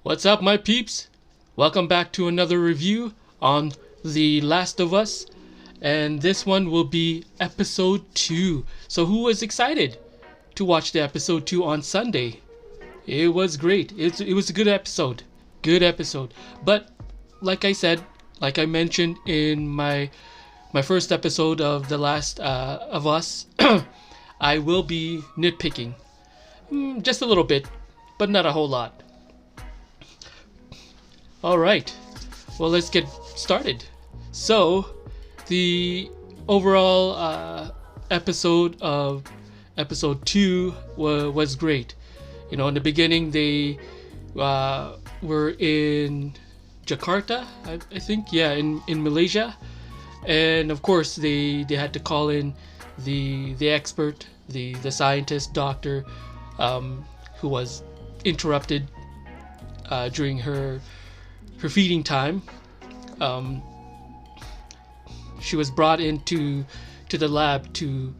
What's up, my peeps? Welcome back to another review on The Last of Us, and this one will be episode 2. So, who was excited to watch the episode 2 on Sunday? It was great. It was a good episode. Good episode. But, like I said, like I mentioned in my first episode of The Last of Us, I will be nitpicking. Just a little bit, but not a whole lot. Alright, well, let's get started. So, the overall episode of episode 2 was great. You know, in the beginning, they were in Jakarta, I think, yeah, in Malaysia. And of course, they had to call in the expert, the scientist, doctor, who was interrupted during her feeding time. She was brought into the lab to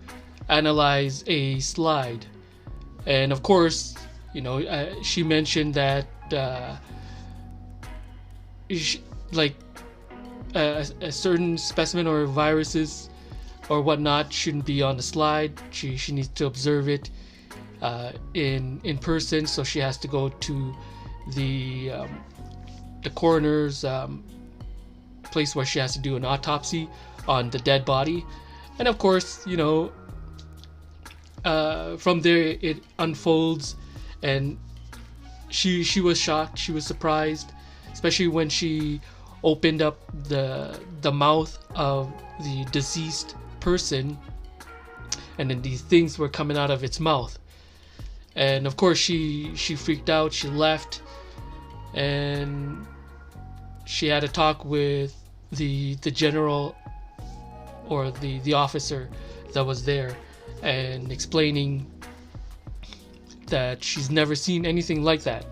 analyze a slide, and of course, you know, she mentioned that a certain specimen or viruses or whatnot shouldn't be on the slide. She needs to observe it in person, so she has to go to the coroner's place where she has to do an autopsy on the dead body. And of course, you know, from there it unfolds, and she was shocked, she was surprised, especially when she opened up the mouth of the deceased person, and then these things were coming out of its mouth. And of course she freaked out, she left, and she had a talk with the general, or the officer that was there, and explaining that she's never seen anything like that.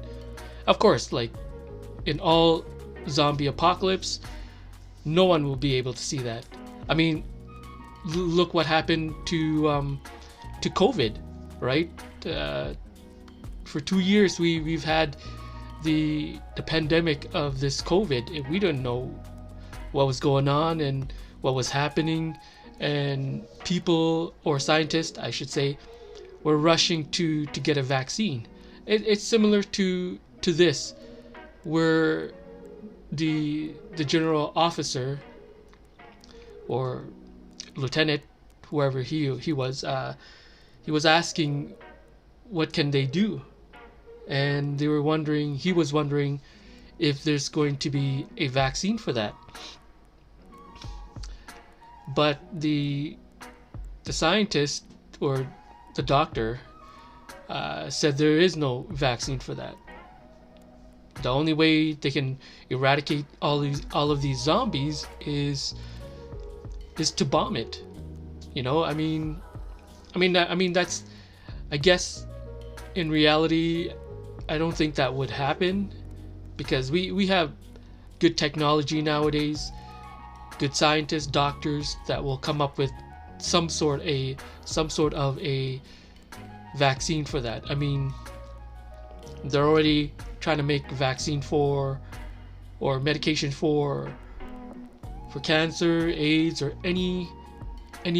Of course, like in all zombie apocalypse, no one will be able to see that. I mean, look what happened to COVID, right? For 2 years we've had the pandemic of this COVID, and we didn't know what was going on and what was happening, and people, or scientists I should say, were rushing to get a vaccine. It's similar to this, where the general officer or lieutenant, whoever he was asking what can they do, and he was wondering if there's going to be a vaccine for that. But the scientist, or the doctor, said there is no vaccine for that. The only way they can eradicate all of these zombies is to bomb it. You know, I mean that's, I guess, in reality, I don't think that would happen, because we have good technology nowadays, good scientists, doctors that will come up with some sort of a vaccine for that. I mean, they're already trying to make vaccine for, or medication for cancer, AIDS, or any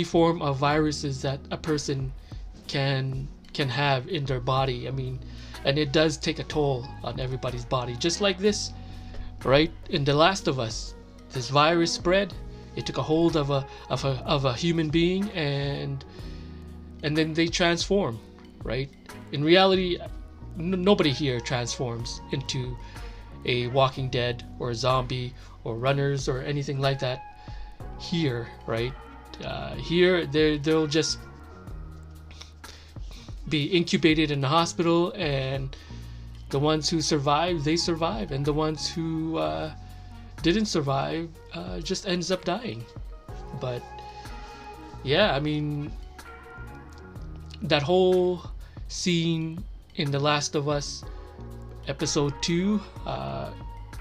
form of viruses that a person can have in their body. I mean, and it does take a toll on everybody's body, just like this, right? In The Last of Us, this virus spread. It took a hold of a human being, and then they transform, right? In reality, nobody here transforms into a Walking Dead or a zombie or runners or anything like that here, right? Here they'll just be incubated in the hospital, and the ones who survive, they survive, and the ones who didn't survive just ends up dying. But yeah, I mean, that whole scene in The Last of Us episode 2,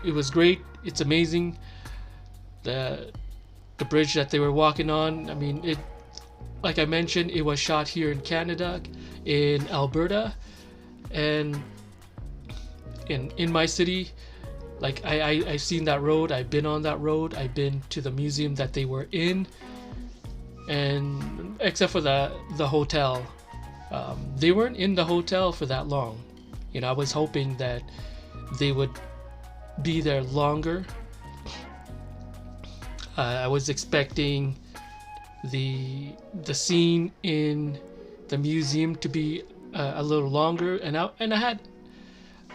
it was great. It's amazing. The bridge that they were walking on, I mean, it, like I mentioned, it was shot here in Canada, in Alberta, and in my city. Like I've seen that road. I've been on that road. I've been to the museum that they were in, and except for the hotel, they weren't in the hotel for that long. You know, I was hoping that they would be there longer. I was expecting the scene in the museum to be a little longer, and I had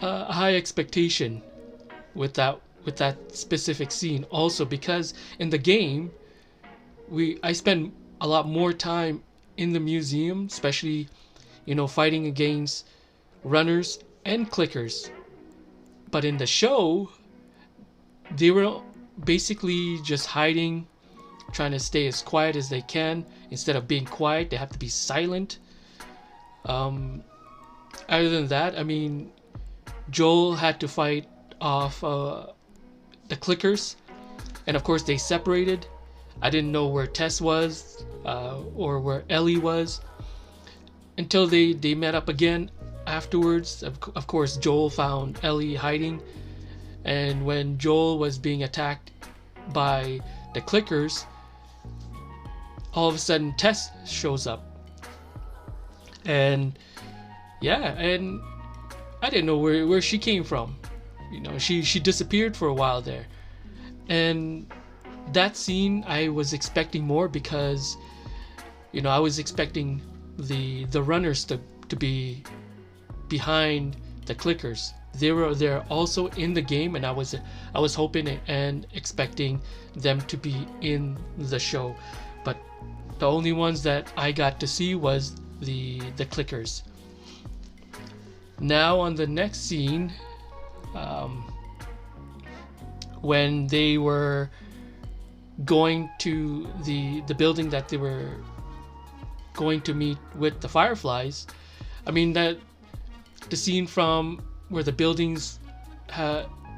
a high expectation with that specific scene. Also, because in the game, I spend a lot more time in the museum, especially, you know, fighting against runners and clickers. But in the show, they were basically just hiding, trying to stay as quiet as they can. Instead of being quiet, they have to be silent. Other than that, I mean, Joel had to fight off the clickers, and of course they separated. I didn't know where Tess was or where Ellie was until they met up again afterwards. Of course, Joel found Ellie hiding, and when Joel was being attacked by the clickers, all of a sudden Tess shows up. And yeah, and I didn't know where she came from. You know, she disappeared for a while there. And that scene, I was expecting more, because, you know, I was expecting the runners to be behind the clickers. They're also in the game, and I was hoping and expecting them to be in the show. But the only ones that I got to see was the clickers. Now on the next scene, when they were going to the building that they were going to meet with the Fireflies, I mean, that the scene from where the buildings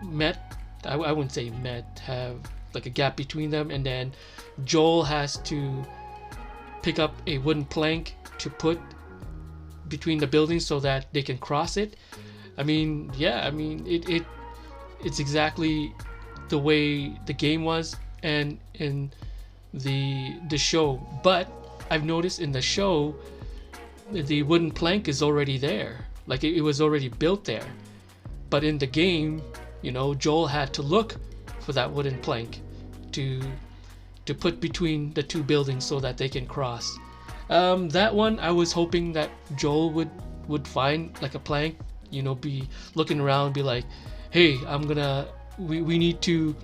met, I wouldn't say met, have like a gap between them, and then Joel has to pick up a wooden plank to put between the buildings so that they can cross it. I mean, yeah, I mean, it's exactly the way the game was and in the show. But I've noticed in the show, the wooden plank is already there. Like it was already built there. But in the game, you know, Joel had to look for that wooden plank to put between the two buildings so that they can cross. That one, I was hoping that Joel would find like a plank, you know, be looking around, be like, hey, we need to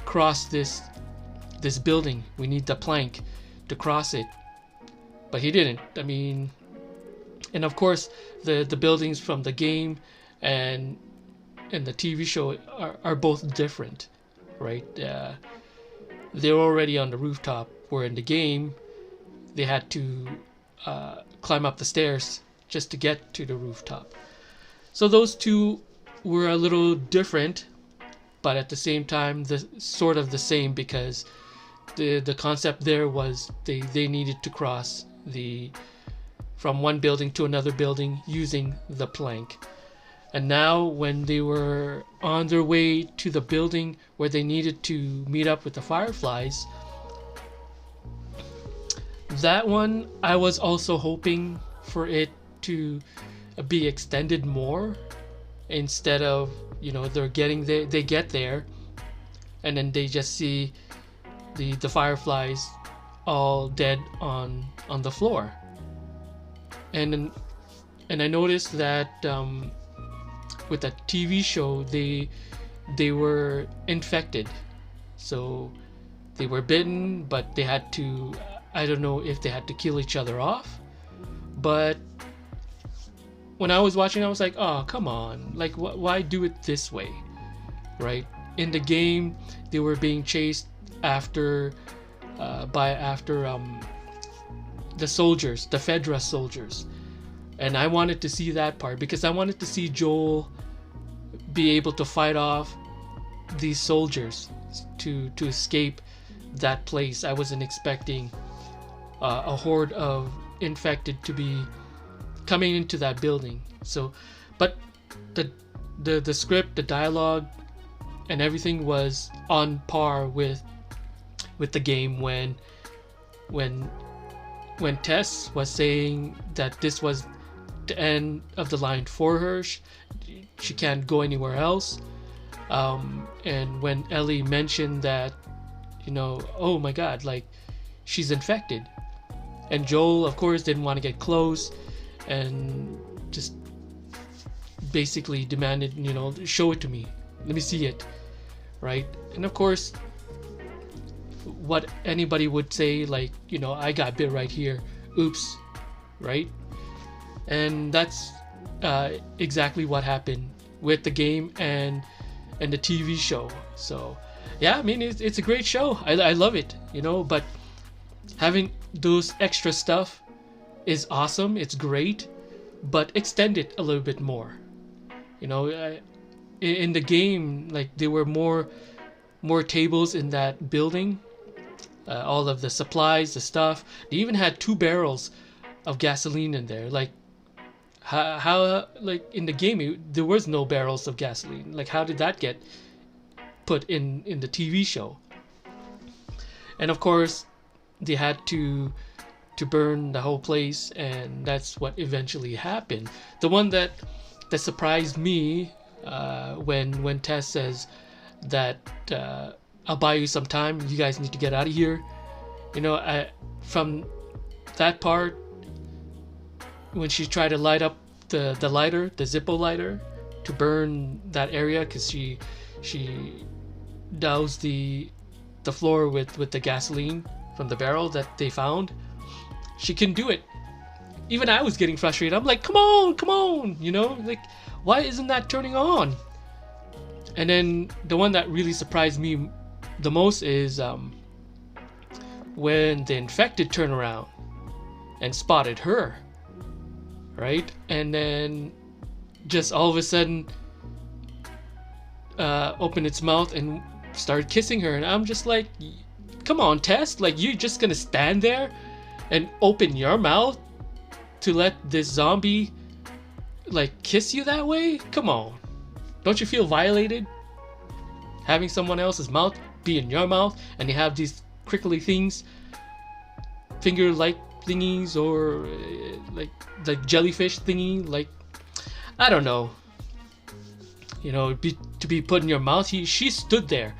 cross this building. We need the plank to cross it. But he didn't. I mean, and of course, the buildings from the game and the TV show are both different, right? They're already on the rooftop, where in the game, they had to climb up the stairs just to get to the rooftop. So those two were a little different, but at the same time, sort of the same, because the concept there was they needed to cross from one building to another building using the plank. And now when they were on their way to the building where they needed to meet up with the Fireflies, that one I was also hoping for it to be extended more, instead of, you know, they get there and then they just see the Fireflies all dead on the floor. And I noticed that with the TV show, they were infected, so they were bitten, but they had to, I don't know if they had to kill each other off. But when I was watching, I was like, oh, come on, like why do it this way, right? In the game, they were being chased after the soldiers, the Fedra soldiers. And I wanted to see that part, because I wanted to see Joel be able to fight off these soldiers to escape that place. I wasn't expecting a horde of infected to be coming into that building. So, but the script, the dialogue, and everything was on par with the game when when Tess was saying that this was the end of the line for her. She can't go anywhere else. And when Ellie mentioned that, oh my God, like she's infected, and Joel, of course, didn't want to get close and just basically demanded, show it to me, let me see it, right? And of course, what anybody would say, like, I got bit right here, oops, right? And that's exactly what happened with the game and the TV show. So yeah, I mean, it's a great show. I love it, but having those extra stuff is awesome, it's great, but extend it a little bit more. In the game, like, there were more tables in that building, all of the supplies, the stuff. They even had 2 barrels of gasoline in there. Like, how like in the game there was no barrels of gasoline. Like, how did that get put in the TV show? And of course, they had to burn the whole place, and that's what eventually happened. The one that surprised me, when Tess says that, I'll buy you some time, you guys need to get out of here. From that part, when she tried to light up the lighter, the Zippo lighter, to burn that area, because she doused the floor with the gasoline from the barrel that they found. She couldn't do it. Even I was getting frustrated. I'm like, come on, like, why isn't that turning on? And then the one that really surprised me the most is when the infected turned around and spotted her, right? And then just all of a sudden opened its mouth and started kissing her. And I'm just like, come on, Tess, like, you're just gonna stand there and open your mouth to let this zombie, like, kiss you that way? Come on. Don't you feel violated having someone else's mouth be in your mouth, and they have these crickly things, finger-like thingies, or like jellyfish thingy, like, I don't know, to be put in your mouth? She stood there,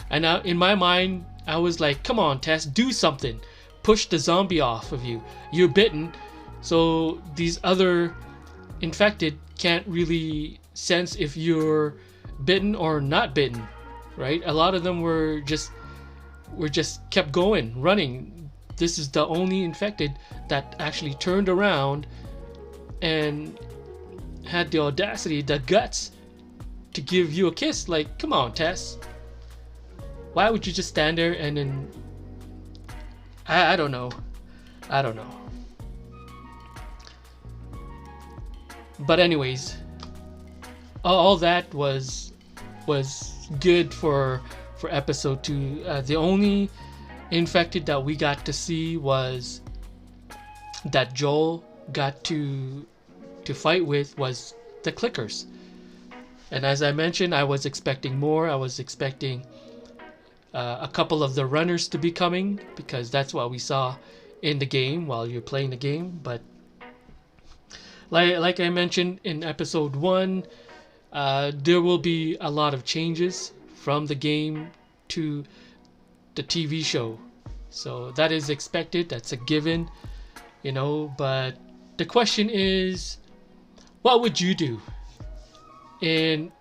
and in my mind I was like, come on, Tess, do something, push the zombie off of you. You're bitten, so these other infected can't really sense if you're bitten or not bitten, right? A lot of them were just kept going, running. This is the only infected that actually turned around and had the audacity, the guts, to give you a kiss. Like, come on, Tess, why would you just stand there and then I don't know. But anyways, all that was good for episode 2. The only infected that we got to see was that Joel got to fight with was the clickers. And as I mentioned, I was expecting more. I was expecting a couple of the runners to be coming, because that's what we saw in the game while you're playing the game. But like I mentioned in episode 1, there will be a lot of changes from the game to the TV show. So that is expected, that's a given, but the question is, what would you do in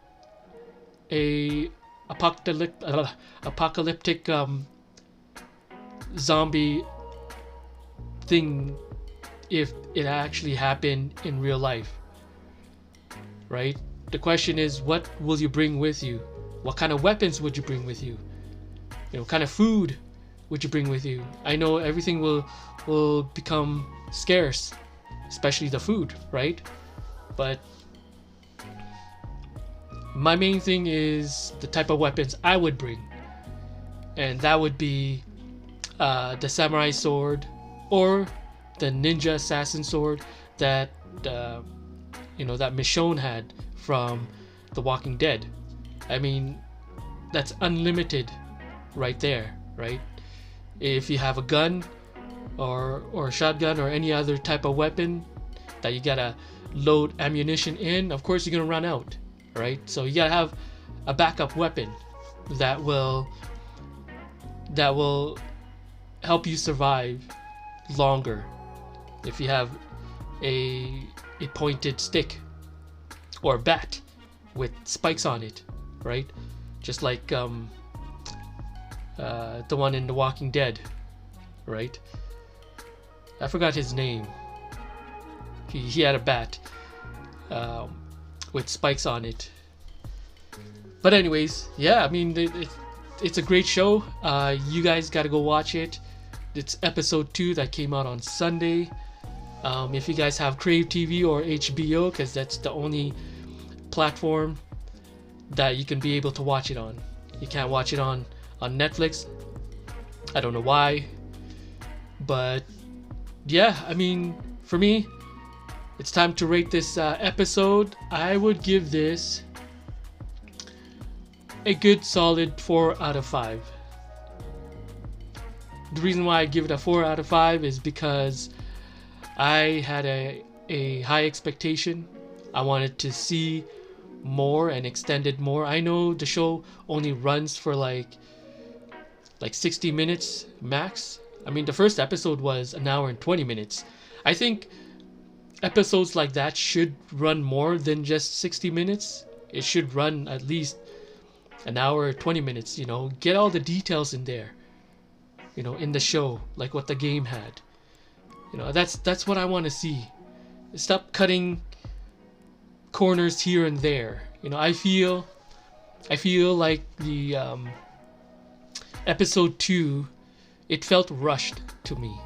a apocalyptic zombie thing if it actually happened in real life, right? The question is, what will you bring with you? What kind of weapons would you bring with you? What kind of food would you bring with you? I know everything will become scarce, especially the food, right? But my main thing is the type of weapons I would bring, and that would be the samurai sword or the ninja assassin sword that that Michonne had from The Walking Dead. I mean, that's unlimited right there, right? If you have a gun or a shotgun or any other type of weapon that you gotta load ammunition in, of course you're gonna run out, right? So you gotta have a backup weapon that will help you survive longer. If you have a pointed stick or bat with spikes on it, right? Just like the one in The Walking Dead, right? I forgot his name. He had a bat with spikes on it. But anyways, yeah, I mean, it's a great show. You guys got to go watch it. It's episode 2 that came out on Sunday. If you guys have Crave TV or HBO, because that's the only platform that you can be able to watch it on. You can't watch it on Netflix. I don't know why. But yeah, I mean, for me, it's time to rate this episode. I would give this a good solid 4 out of 5. The reason why I give it a 4 out of 5 is because I had a high expectation. I wanted to see more and extend it more. I know the show only runs for like 60 minutes max. I mean, the first episode was an hour and 20 minutes. I think episodes like that should run more than just 60 minutes. It should run at least an hour or 20 minutes, you know. Get all the details in there, you know, in the show, like what the game had. You know, that's what I want to see. Stop cutting corners here and there. You know, I feel like the episode 2, it felt rushed to me.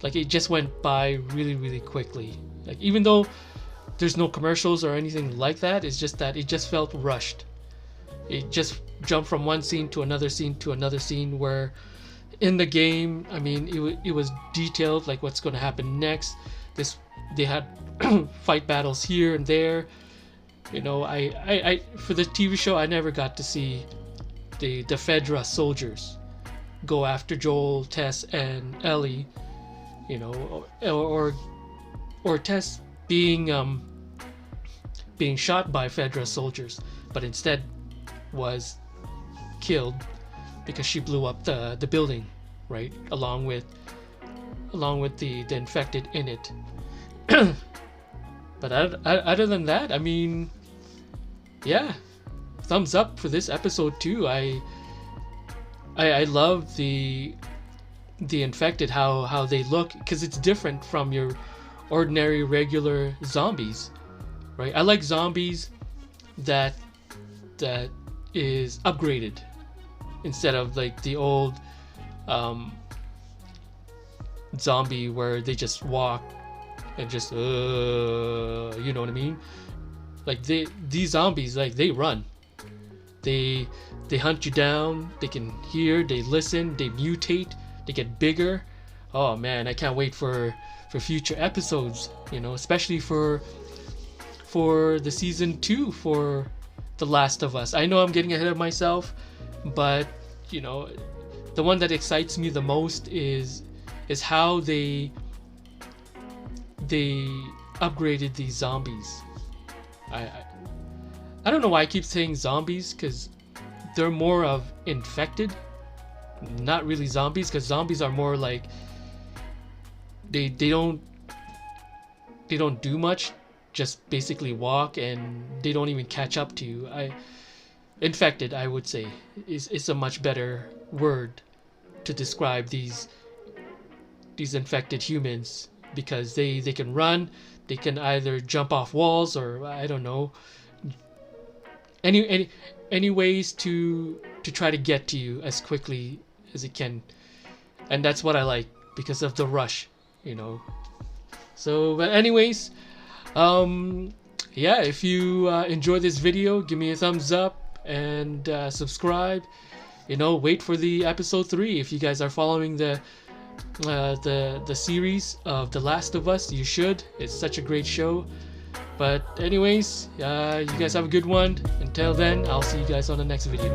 Like it just went by really, really quickly. Like even though there's no commercials or anything like that, it's just that it just felt rushed. It just jumped from one scene to another scene to another scene, where in the game, I mean, it was detailed, like what's going to happen next. They had fight battles here and there. You know, I for the TV show, I never got to see the Fedra soldiers go after Joel, Tess, and Ellie. You know, or Tess being shot by Fedra soldiers, but instead was killed because she blew up the building, right, along with the infected in it. But other than that, I mean, yeah, thumbs up for this episode too. I love the infected, how they look, because it's different from your ordinary regular zombies, right? I like zombies that is upgraded instead of like the old zombie where they just walk and just you know what I mean? Like these zombies, like they run, they hunt you down, they can hear, they listen, they mutate, they get bigger. Oh man, I can't wait for future episodes, you know, especially for the season 2 for The Last of Us. I know I'm getting ahead of myself, but you know, the one that excites me the most is how they upgraded these zombies. I don't know why I keep saying zombies, because they're more of infected, not really zombies, because zombies are more like they don't do much, just basically walk, and they don't even catch up to you. Infected, I would say, is a much better word to describe these infected humans, because they can run, they can either jump off walls, or I don't know, any ways to try to get to you as quickly as it can. And that's what I like, because of the rush, you know. So, but anyways, yeah, if you enjoy this video, give me a thumbs up and subscribe. You know, wait for the episode 3. If you guys are following the series of The Last of Us, you should. It's such a great show. But anyways, you guys have a good one. Until then, I'll see you guys on the next video.